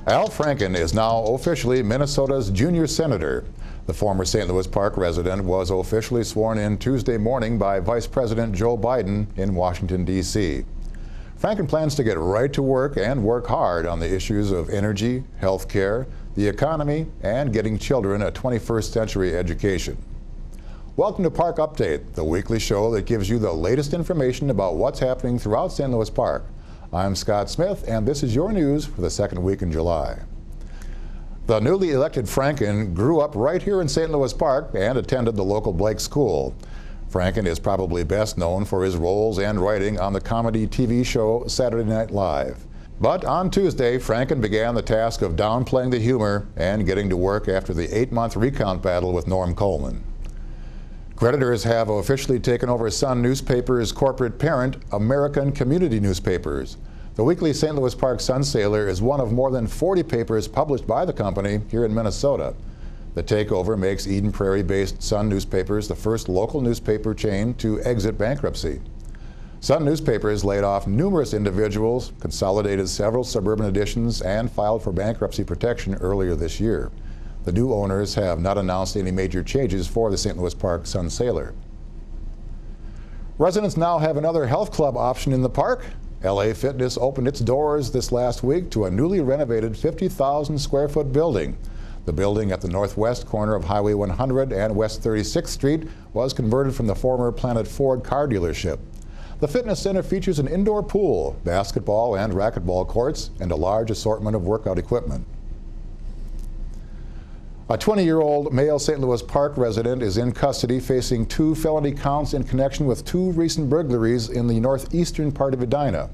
Al Franken is now officially Minnesota's junior senator. The former St. Louis Park resident was officially sworn in Tuesday morning by Vice President Joe Biden in Washington, D.C. Franken plans to get right to work and work hard on the issues of energy, health care, the economy, and getting children a 21st century education. Welcome to Park Update, the weekly show that gives you the latest information about what's happening throughout St. Louis Park. I'm Scott Smith, and this is your news for the second week in July. The newly elected Franken grew up right here in St. Louis Park and attended the local Blake School. Franken is probably best known for his roles and writing on the comedy TV show Saturday Night Live. But on Tuesday, Franken began the task of downplaying the humor and getting to work after the 8-month recount battle with Norm Coleman. Creditors have officially taken over Sun Newspaper's corporate parent, American Community Newspapers. The weekly St. Louis Park Sun-Sailor is one of more than 40 papers published by the company here in Minnesota. The takeover makes Eden Prairie-based Sun Newspapers the first local newspaper chain to exit bankruptcy. Sun Newspapers laid off numerous individuals, consolidated several suburban editions, and filed for bankruptcy protection earlier this year. The new owners have not announced any major changes for the St. Louis Park Sun-Sailor. Residents now have another health club option in the park. LA Fitness opened its doors this last week to a newly renovated 50,000 square foot building. The building at the northwest corner of Highway 100 and West 36th Street was converted from the former Planet Ford car dealership. The fitness center features an indoor pool, basketball and racquetball courts, and a large assortment of workout equipment. A 20-year-old male St. Louis Park resident is in custody facing 2 felony counts in connection with 2 recent burglaries in the northeastern part of Edina.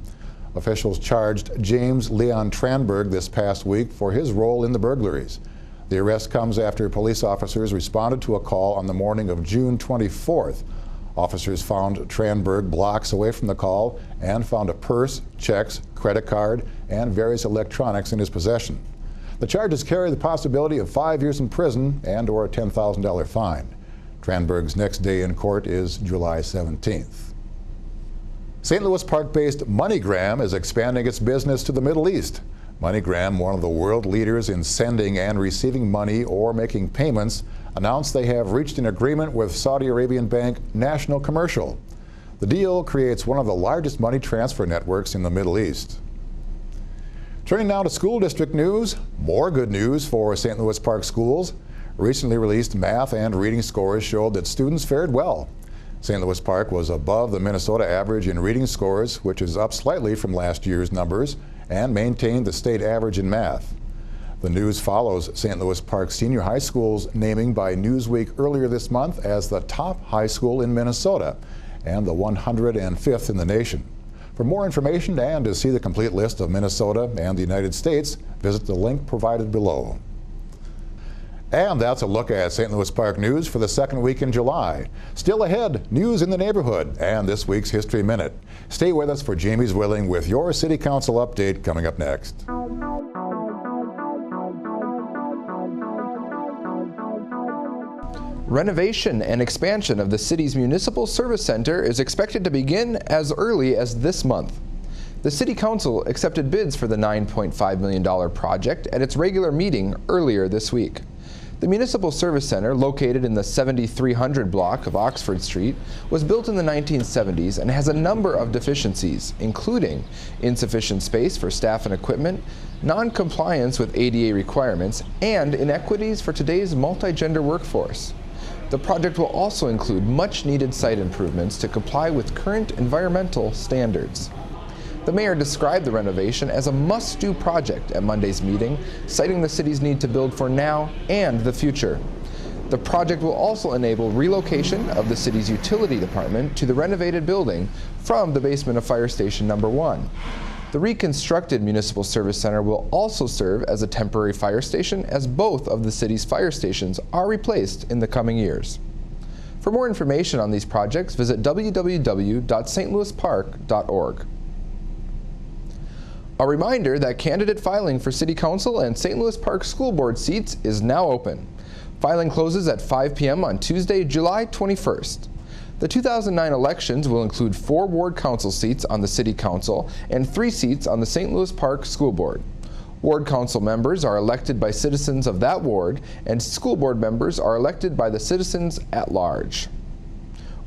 Officials charged James Leon Tranberg this past week for his role in the burglaries. The arrest comes after police officers responded to a call on the morning of June 24th. Officers found Tranberg blocks away from the call and found a purse, checks, credit card, and various electronics in his possession. The charges carry the possibility of 5 years in prison and/or a $10,000 fine. Tranberg's next day in court is July 17th. St. Louis Park-based MoneyGram is expanding its business to the Middle East. MoneyGram, one of the world leaders in sending and receiving money or making payments, announced they have reached an agreement with Saudi Arabian bank National Commercial. The deal creates one of the largest money transfer networks in the Middle East. Turning now to school district news, more good news for St. Louis Park schools. Recently released math and reading scores showed that students fared well. St. Louis Park was above the Minnesota average in reading scores, which is up slightly from last year's numbers, and maintained the state average in math. The news follows St. Louis Park Senior High School's naming by Newsweek earlier this month as the top high school in Minnesota and the 105th in the nation. For more information and to see the complete list of Minnesota and the United States, visit the link provided below. And that's a look at St. Louis Park news for the second week in July. Still ahead, news in the neighborhood and this week's History Minute. Stay with us for Jamie's Willing with your City Council update coming up next. Renovation and expansion of the city's municipal service center is expected to begin as early as this month. The City Council accepted bids for the $9.5 million project at its regular meeting earlier this week. The Municipal Service Center, located in the 7300 block of Oxford Street, was built in the 1970s and has a number of deficiencies, including insufficient space for staff and equipment, non-compliance with ADA requirements, and inequities for today's multi-gender workforce. The project will also include much-needed site improvements to comply with current environmental standards. The mayor described the renovation as a must-do project at Monday's meeting, citing the city's need to build for now and the future. The project will also enable relocation of the city's utility department to the renovated building from the basement of Fire Station Number 1. The reconstructed Municipal Service Center will also serve as a temporary fire station, as both of the city's fire stations are replaced in the coming years. For more information on these projects, visit www.stlouispark.org. A reminder that candidate filing for City Council and St. Louis Park School Board seats is now open. Filing closes at 5 p.m. on Tuesday, July 21st. The 2009 elections will include 4 ward council seats on the City Council and 3 seats on the St. Louis Park School Board. Ward council members are elected by citizens of that ward, and school board members are elected by the citizens at large.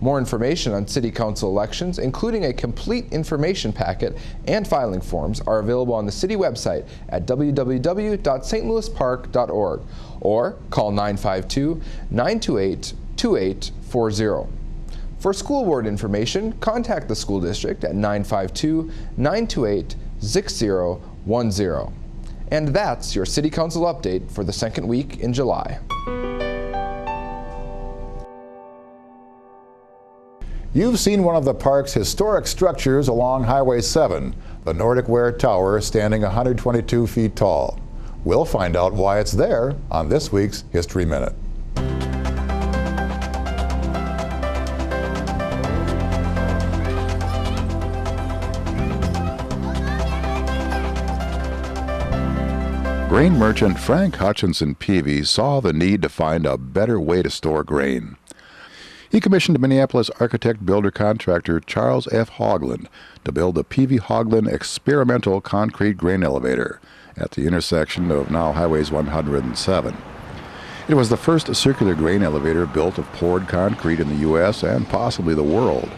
More information on City Council elections, including a complete information packet and filing forms, are available on the City website at www.stlouispark.org or call 952-928-2840. For school board information, contact the school district at 952-928-6010. And that's your City Council update for the second week in July. You've seen one of the park's historic structures along Highway 7, the Nordic Ware Tower, standing 122 feet tall. We'll find out why it's there on this week's History Minute. Grain merchant Frank Hutchinson Peavy saw the need to find a better way to store grain. He commissioned Minneapolis architect builder contractor Charles F. Hoagland to build the Peavy-Hoagland experimental concrete grain elevator at the intersection of now Highways 107. It was the first circular grain elevator built of poured concrete in the U.S. and possibly the world.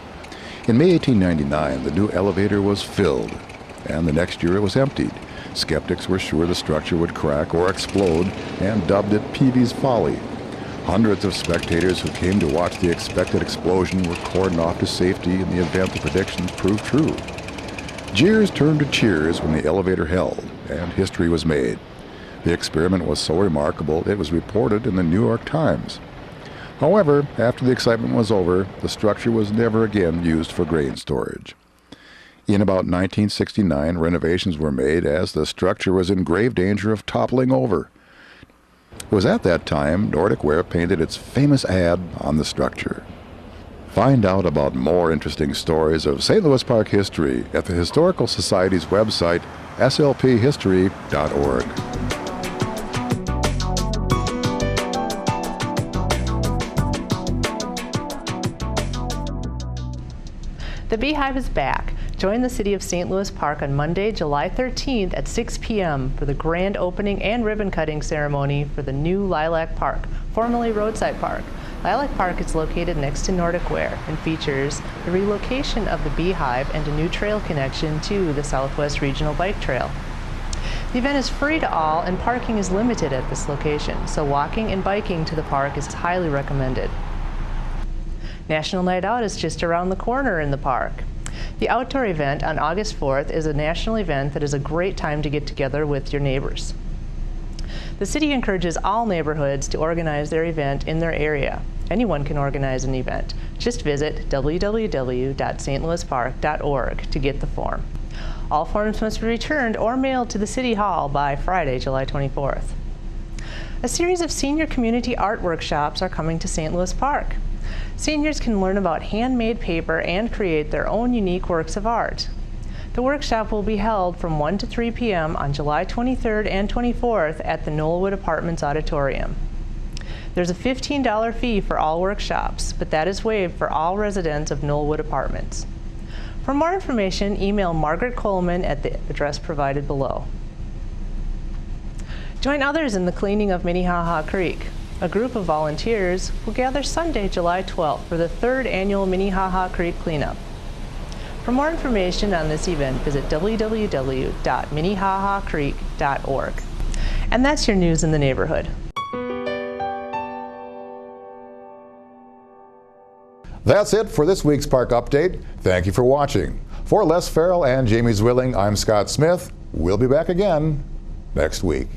In May 1899, the new elevator was filled, and the next year it was emptied. Skeptics were sure the structure would crack or explode and dubbed it Peavy's Folly. Hundreds of spectators who came to watch the expected explosion were cordoned off to safety in the event the predictions proved true. Jeers turned to cheers when the elevator held, and history was made. The experiment was so remarkable it was reported in the New York Times. However, after the excitement was over, the structure was never again used for grain storage. In about 1969, renovations were made as the structure was in grave danger of toppling over. It was at that time Nordic Ware painted its famous ad on the structure. Find out about more interesting stories of St. Louis Park history at the Historical Society's website, slphistory.org. The Beehive is back. Join the City of St. Louis Park on Monday, July 13th at 6 p.m. for the grand opening and ribbon cutting ceremony for the new Lilac Park, formerly Roadside Park. Lilac Park is located next to Nordic Ware and features the relocation of the Beehive and a new trail connection to the Southwest Regional Bike Trail. The event is free to all and parking is limited at this location, so walking and biking to the park is highly recommended. National Night Out is just around the corner in the park. The outdoor event on August 4th is a national event that is a great time to get together with your neighbors. The city encourages all neighborhoods to organize their event in their area. Anyone can organize an event. Just visit www.stlouispark.org to get the form. All forms must be returned or mailed to the City Hall by Friday, July 24th. A series of senior community art workshops are coming to St. Louis Park. Seniors can learn about handmade paper and create their own unique works of art. The workshop will be held from 1 to 3 p.m. on July 23rd and 24th at the Knollwood Apartments Auditorium. There's a $15 fee for all workshops, but that is waived for all residents of Knollwood Apartments. For more information, email Margaret Coleman at the address provided below. Join others in the cleaning of Minnehaha Creek. A group of volunteers will gather Sunday, July 12th for the 3rd annual Minnehaha Creek Cleanup. For more information on this event, visit www.minnehahacreek.org. And that's your news in the neighborhood. That's it for this week's Park Update. Thank you for watching. For Les Farrell and Jamie Zwilling, I'm Scott Smith. We'll be back again next week.